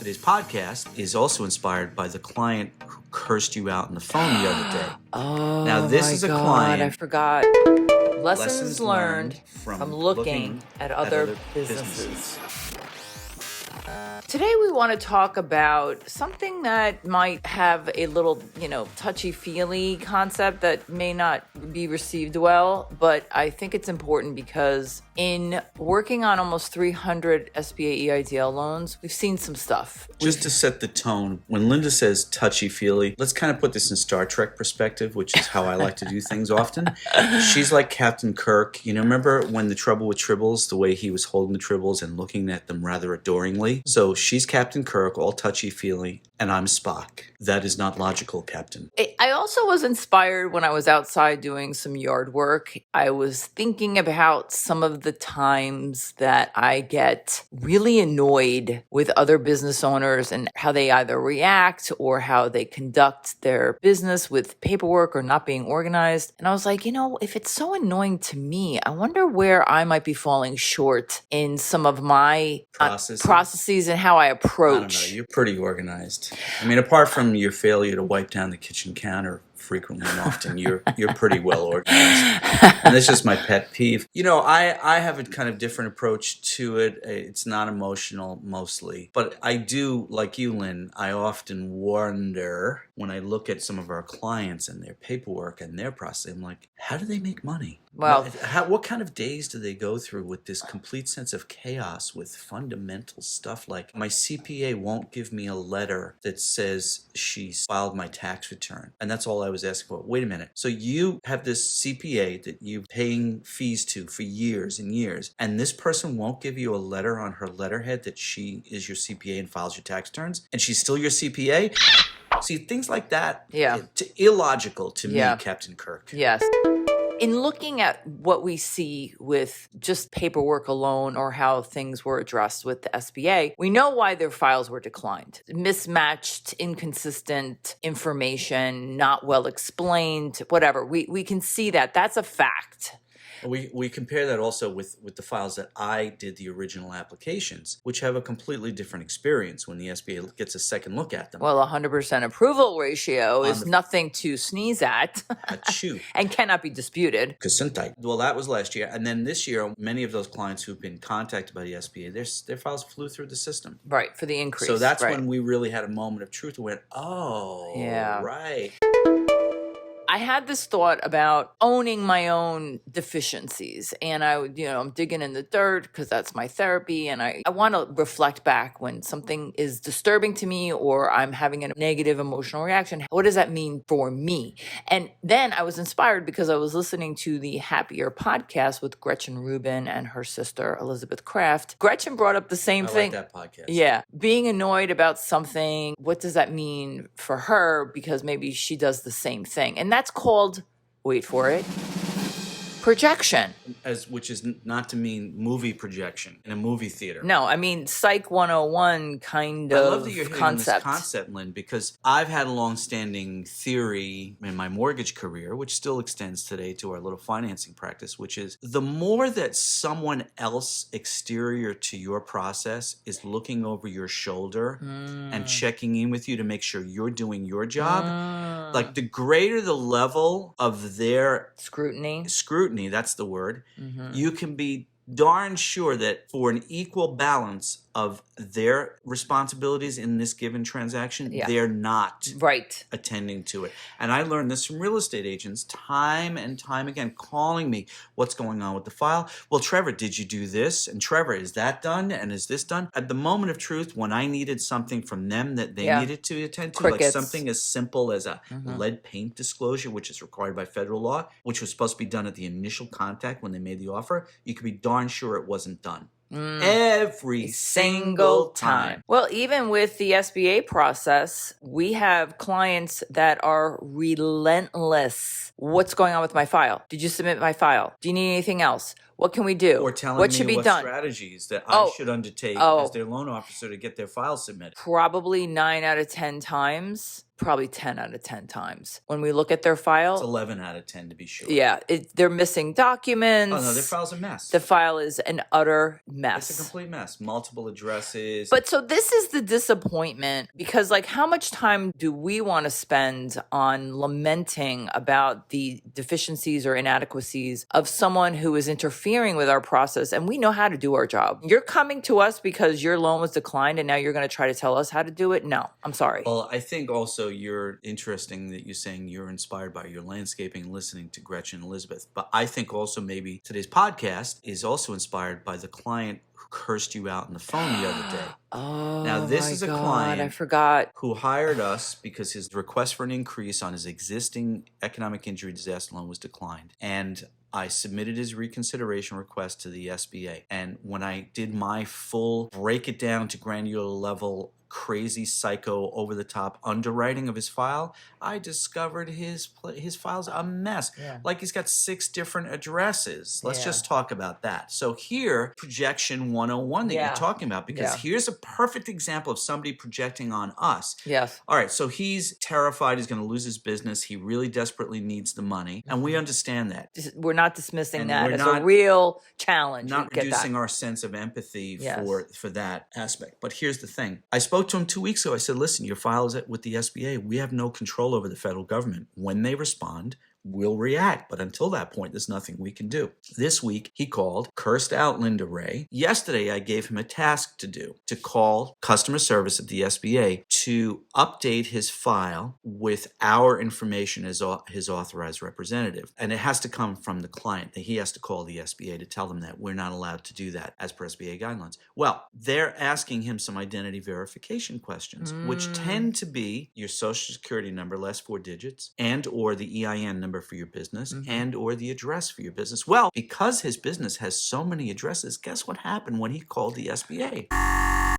Today's podcast is also inspired by the client who cursed you out on the phone the other day. Oh, now, this my is a God, client. I forgot. Lessons learned from looking at other businesses. Today we want to talk about something that might have a little, touchy-feely concept that may not be received well, but I think it's important because in working on almost 300 SBA EIDL loans, we've seen some stuff. Just to set the tone, when Linda says touchy-feely, let's kind of put this in Star Trek perspective, which is how I like to do things often. She's like Captain Kirk. Remember when the trouble with Tribbles, the way he was holding the Tribbles and looking at them rather adoringly? So she's Captain Kirk, all touchy-feely, and I'm Spock. That is not logical, Captain. I also was inspired when I was outside doing some yard work. I was thinking about some of the times that I get really annoyed with other business owners and how they either react or how they conduct their business with paperwork or not being organized. And I was like, if it's so annoying to me, I wonder where I might be falling short in some of my processes and how I approach. I don't know. You're pretty organized. Apart from your failure to wipe down the kitchen counter frequently and often, you're pretty well organized. And that's just my pet peeve. I have a kind of different approach to it. It's not emotional mostly. But I do, like you, Lynn, I often wonder when I look at some of our clients and their paperwork and their process, I'm like, how do they make money? Well, what kind of days do they go through with this complete sense of chaos with fundamental stuff like my CPA won't give me a letter that says she's filed my tax return. And that's all I was asking for. Wait a minute. So you have this CPA that you're paying fees to for years and years, and this person won't give you a letter on her letterhead that she is your CPA and files your tax returns, and she's still your CPA? See, things like that, illogical to me, Captain Kirk. Yes. In looking at what we see with just paperwork alone or how things were addressed with the SBA, we know why their files were declined. Mismatched, inconsistent information, not well explained, whatever. We can see that. That's a fact. We compare that also with the files that I did the original applications, which have a completely different experience when the SBA gets a second look at them. Well, 100% approval ratio is nothing to sneeze at and cannot be disputed. Gesundheit. Well, that was last year. And then this year, many of those clients who've been contacted by the SBA, their files flew through the system. Right, for the increase. So that's when we really had a moment of truth and went, right. I had this thought about owning my own deficiencies, and I'm digging in the dirt because that's my therapy, and I want to reflect back when something is disturbing to me or I'm having a negative emotional reaction. What does that mean for me? And then I was inspired because I was listening to the Happier podcast with Gretchen Rubin and her sister Elizabeth Kraft. Gretchen brought up the same thing. I like that podcast. Yeah. Being annoyed about something, what does that mean for her? Because maybe she does the same thing. And that's called, wait for it, projection. Which is not to mean movie projection in a movie theater. No, I mean Psych 101 kind of concept. I love that you're hitting this concept, Lynn, because I've had a long-standing theory in my mortgage career, which still extends today to our little financing practice, which is the more that someone else exterior to your process is looking over your shoulder and checking in with you to make sure you're doing your job, like the greater the level of their scrutiny, that's the word, you can be darn sure that for an equal balance of their responsibilities in this given transaction, they're not attending to it. And I learned this from real estate agents time and time again, calling me, what's going on with the file? Well, Trevor, did you do this? And Trevor, is that done? And is this done? At the moment of truth, when I needed something from them that they needed to attend to, like something as simple as a lead paint disclosure, which is required by federal law, which was supposed to be done at the initial contact when they made the offer, you could be darn sure it wasn't done. Every single time. Well, even with the SBA process, we have clients that are relentless. What's going on with my file? Did you submit my file? Do you need anything else? What can we do? Or telling what me should be what done? Strategies that I should undertake as their loan officer to get their file submitted. Probably 9 out of 10 times. probably 10 out of 10 times. When we look at their file, It's 11 out of 10 to be sure. Yeah, they're missing documents. Oh, no, their file's a mess. The file is an utter mess. It's a complete mess. Multiple addresses. But so this is the disappointment, because like, how much time do we want to spend on lamenting about the deficiencies or inadequacies of someone who is interfering with our process, and we know how to do our job? You're coming to us because your loan was declined and now you're going to try to tell us how to do it? No, I'm sorry. Well, I think also you're interesting that you're saying you're inspired by your landscaping, listening to Gretchen and Elizabeth. But I think also maybe today's podcast is also inspired by the client who cursed you out on the phone the other day. Oh, now, this is a client I forgot. who hired us because his request for an increase on his existing economic injury disaster loan was declined. And I submitted his reconsideration request to the SBA. And when I did my full break it down to granular level, crazy, psycho, over-the-top underwriting of his file, I discovered his file's a mess. Yeah. Like he's got 6 different addresses. Let's Yeah. just talk about that. So here, projection 101 that Yeah. you're talking about, because Yeah. here's a perfect example of somebody projecting on us. Yes. All right, so he's terrified he's going to lose his business. He really desperately needs the money, and we understand that. We're not dismissing And that we're as a not- real challenge. Not We get reducing that. our sense of empathy Yes. for that aspect. But here's the thing. I spoke to him 2 weeks ago. I said, listen, your file is with the SBA. We have no control over the federal government. When they respond, we'll react. But until that point, there's nothing we can do. This week, he called, cursed out Linda Ray. Yesterday, I gave him a task to do, to call customer service at the SBA to update his file with our information as his authorized representative. And it has to come from the client. He has to call the SBA to tell them that we're not allowed to do that as per SBA guidelines. Well, they're asking him some identity verification questions, which tend to be your social security number, last 4 digits, and or the EIN number for your business, and or the address for your business. Well, because his business has so many addresses, guess what happened when he called the SBA?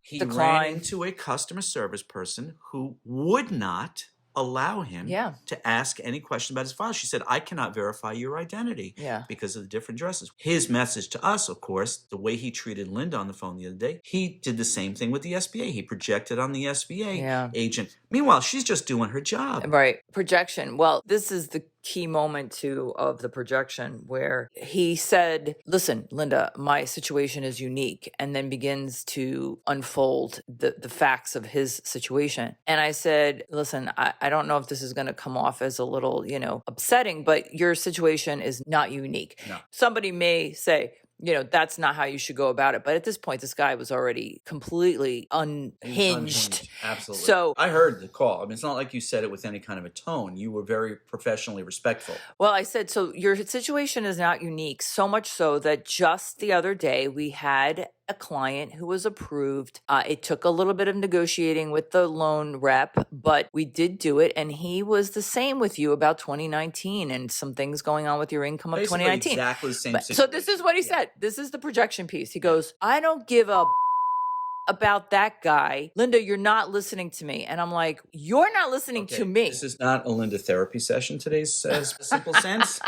He ran Decline. into a customer service person who would not allow him to ask any question about his file. She said, I cannot verify your identity because of the different addresses. His message to us, of course, the way he treated Linda on the phone the other day, he did the same thing with the SBA. He projected on the SBA agent. Meanwhile, she's just doing her job. Right. Projection. Well, this is the key moment too of the projection, where he said, listen, Linda, my situation is unique, and then begins to unfold the facts of his situation. And I said, listen, I don't know if this is going to come off as a little, upsetting, but your situation is not unique. No. Somebody may say, that's not how you should go about it. But at this point, this guy was already completely unhinged. Absolutely. So I heard the call. I mean, it's not like you said it with any kind of a tone. You were very professionally respectful. Well, I said, so your situation is not unique, so much so that just the other day we had a client who was approved. It took a little bit of negotiating with the loan rep, but we did do it. And he was the same with you about 2019 and some things going on with your income of Basically 2019. exactly the same situation. So this is what he said. This is the projection piece. He goes, I don't give a about that guy. Linda, you're not listening to me. And I'm like, you're not listening to me. This is not a Linda therapy session today's simple sense,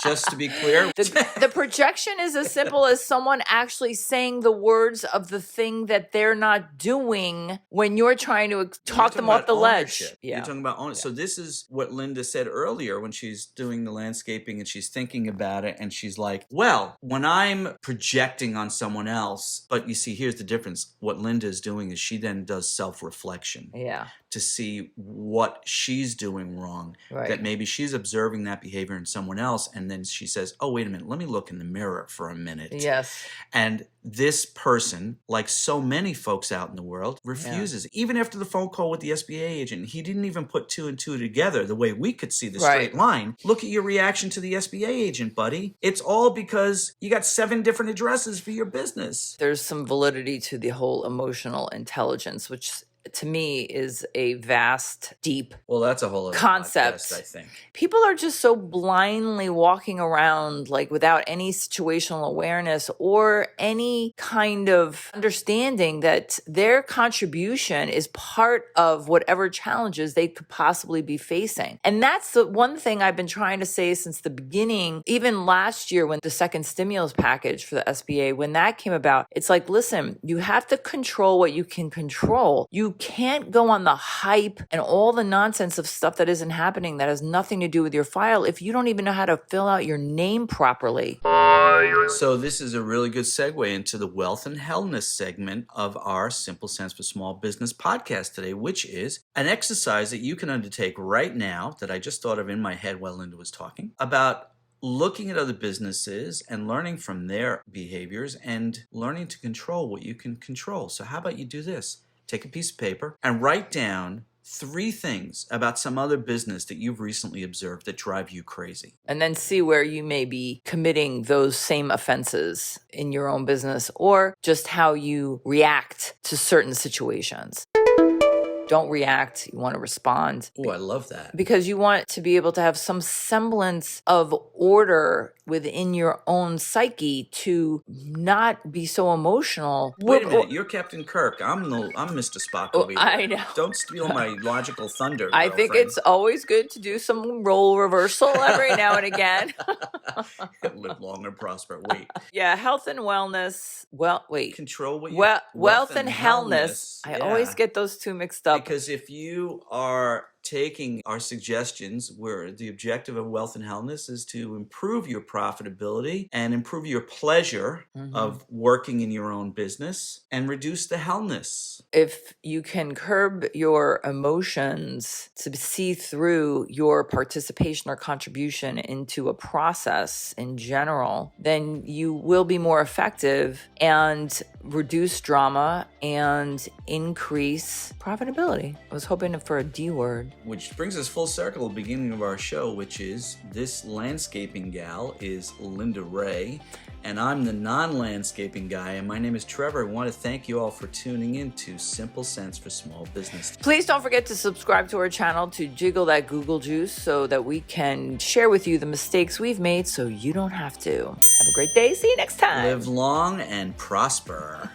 just to be clear. The projection is as simple as someone actually saying the words of the thing that they're not doing when you're trying to talk them off the ledge. You're talking about ownership. So this is what Linda said earlier when she's doing the landscaping and she's thinking about it, and she's like, well, when I'm projecting on someone else, but you see, here's the difference. What Linda is doing is she then does self-reflection to see what she's doing wrong, that maybe she's observing that behavior in someone else, and then she says, oh, wait a minute, let me look in the mirror for a minute. Yes. And this person, like so many folks out in the world, refuses. Even after the phone call with the SBA agent, he didn't even put 2 and 2 together the way we could see the straight line. Look at your reaction to the SBA agent, buddy. It's all because you got 7 different addresses for your business. There's some validity to the whole emotional intelligence, which to me is a vast, deep that's a whole other concept. Podcast, I think. People are just so blindly walking around like without any situational awareness or any kind of understanding that their contribution is part of whatever challenges they could possibly be facing. And that's the one thing I've been trying to say since the beginning, even last year when the second stimulus package for the SBA, when that came about, it's like, listen, you have to control what you can control. You You can't go on the hype and all the nonsense of stuff that isn't happening that has nothing to do with your file if you don't even know how to fill out your name properly. So this is a really good segue into the wealth and hellness segment of our Simple Sense for Small Business podcast today, which is an exercise that you can undertake right now that I just thought of in my head while Linda was talking about looking at other businesses and learning from their behaviors and learning to control what you can control. So how about you do this? Take a piece of paper and write down 3 things about some other business that you've recently observed that drive you crazy. And then see where you may be committing those same offenses in your own business or just how you react to certain situations. Don't react. You want to respond. Oh, I love that. Because you want to be able to have some semblance of order within your own psyche to not be so emotional. Wait a minute, you're Captain Kirk. I'm Mr. Spock over here. I know. Don't steal my logical thunder. I think it's always good to do some role reversal every now and again. Live long and prosper. Wait. Yeah, health and wellness. Control what you... Wealth and hellness. I always get those two mixed up. Because if you are taking our suggestions where the objective of wealth and hellness is to improve your profitability and improve your pleasure of working in your own business and reduce the hellness. If you can curb your emotions to see through your participation or contribution into a process in general, then you will be more effective and reduce drama and increase profitability. I was hoping for a D word. Which brings us full circle at the beginning of our show, which is this landscaping gal is Linda Ray, and I'm the non-landscaping guy, and my name is Trevor. I want to thank you all for tuning in to Simple Sense for Small Business. Please don't forget to subscribe to our channel to jiggle that Google juice so that we can share with you the mistakes we've made so you don't have to. Have a great day. See you next time. Live long and prosper.